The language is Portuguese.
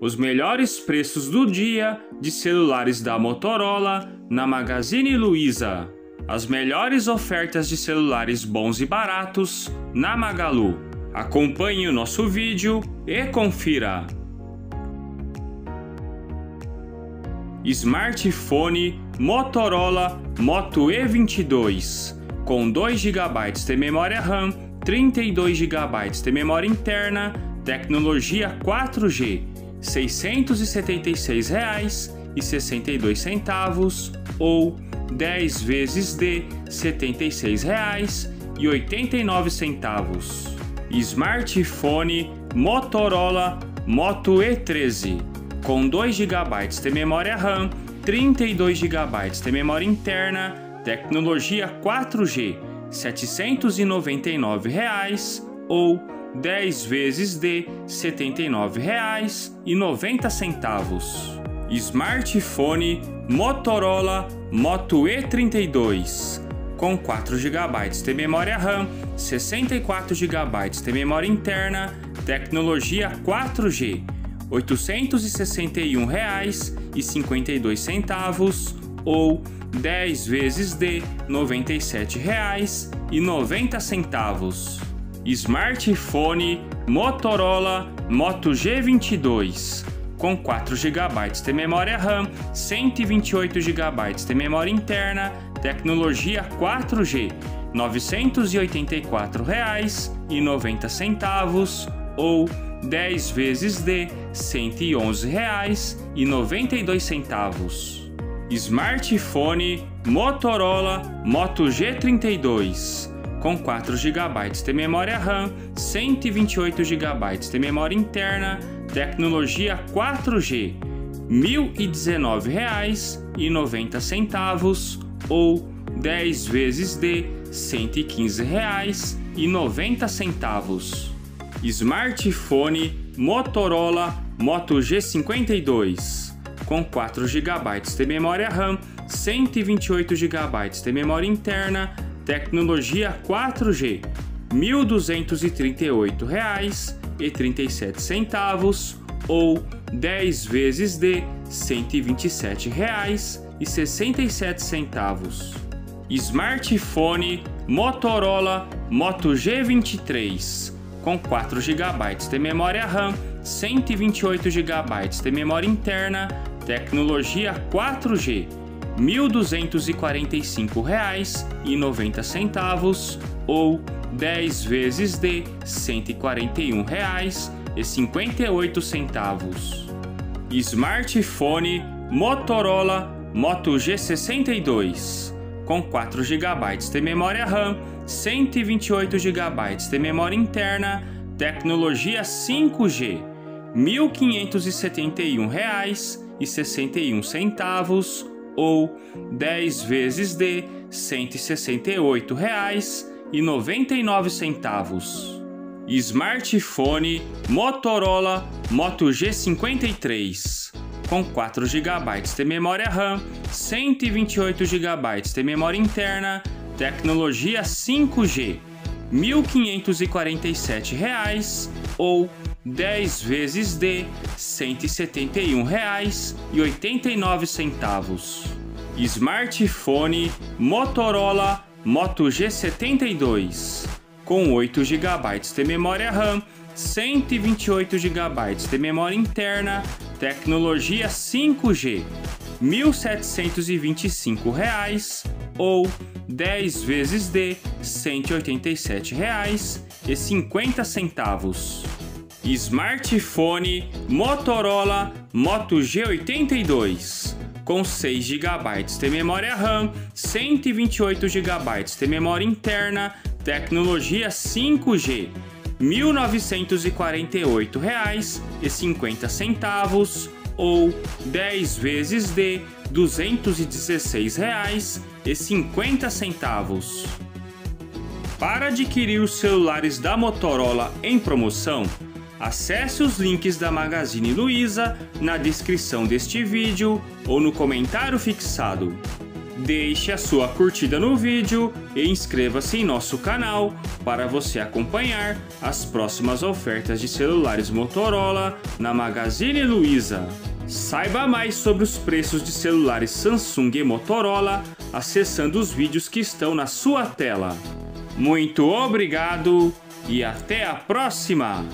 Os melhores preços do dia de celulares da Motorola na Magazine Luiza. As melhores ofertas de celulares bons e baratos na Magalu. Acompanhe o nosso vídeo e confira. Smartphone Motorola Moto E22 com 2 GB de memória RAM, 32 GB de memória interna, tecnologia 4G, R$ 676,62 ou 10 vezes de R$ 76,89. Smartphone Motorola Moto E13 com 2 GB de memória RAM, 32 GB de memória interna, tecnologia 4G, R$ 799 ou 10 vezes de R$ 79,90. Smartphone Motorola Moto E32 com 4 GB de memória RAM, 64 GB de memória interna, tecnologia 4G, R$ 861,52 ou 10 vezes de R$ 97,90. Smartphone Motorola Moto G22 com 4 GB de memória RAM, 128 GB de memória interna, tecnologia 4G, R$ 984,90 ou 10 vezes de R$ 111,92. Smartphone Motorola Moto G32 com 4 GB de memória RAM, 128 GB de memória interna, tecnologia 4G, R$ 1.019,90 ou 10 vezes de R$ 115,90. Smartphone Motorola Moto G52 com 4 GB de memória RAM, 128 GB de memória interna, tecnologia 4G, R$ 1.238,37 ou 10 vezes de R$ 127,67. Smartphone Motorola Moto G23 com 4 GB de memória RAM, 128 GB de memória interna, tecnologia 4G, R$ 1.245,90 ou 10 vezes de R$ 141,58. Smartphone Motorola Moto G62 com 4 GB de memória RAM, 128 GB de memória interna, tecnologia 5G, R$ 1.571,61 ou 10 vezes de R$ 168,99. Smartphone Motorola Moto G53 com 4 GB de memória RAM, 128 GB de memória interna, tecnologia 5G, R$ 1.547 ou 10 vezes de R$ 171,89. Smartphone Motorola Moto G72 com 8 GB de memória RAM, 128 GB de memória interna, tecnologia 5G, R$ 1.725 ou 10 vezes de R$ 187,50. Smartphone Motorola Moto G82 com 6 GB de memória RAM, 128 GB de memória interna, tecnologia 5G, R$ 1.948,50 ou 10 vezes de R$ 216,50. Para adquirir os celulares da Motorola em promoção, acesse os links da Magazine Luiza na descrição deste vídeo ou no comentário fixado. Deixe a sua curtida no vídeo e inscreva-se em nosso canal para você acompanhar as próximas ofertas de celulares Motorola na Magazine Luiza. Saiba mais sobre os preços de celulares Samsung e Motorola acessando os vídeos que estão na sua tela. Muito obrigado e até a próxima!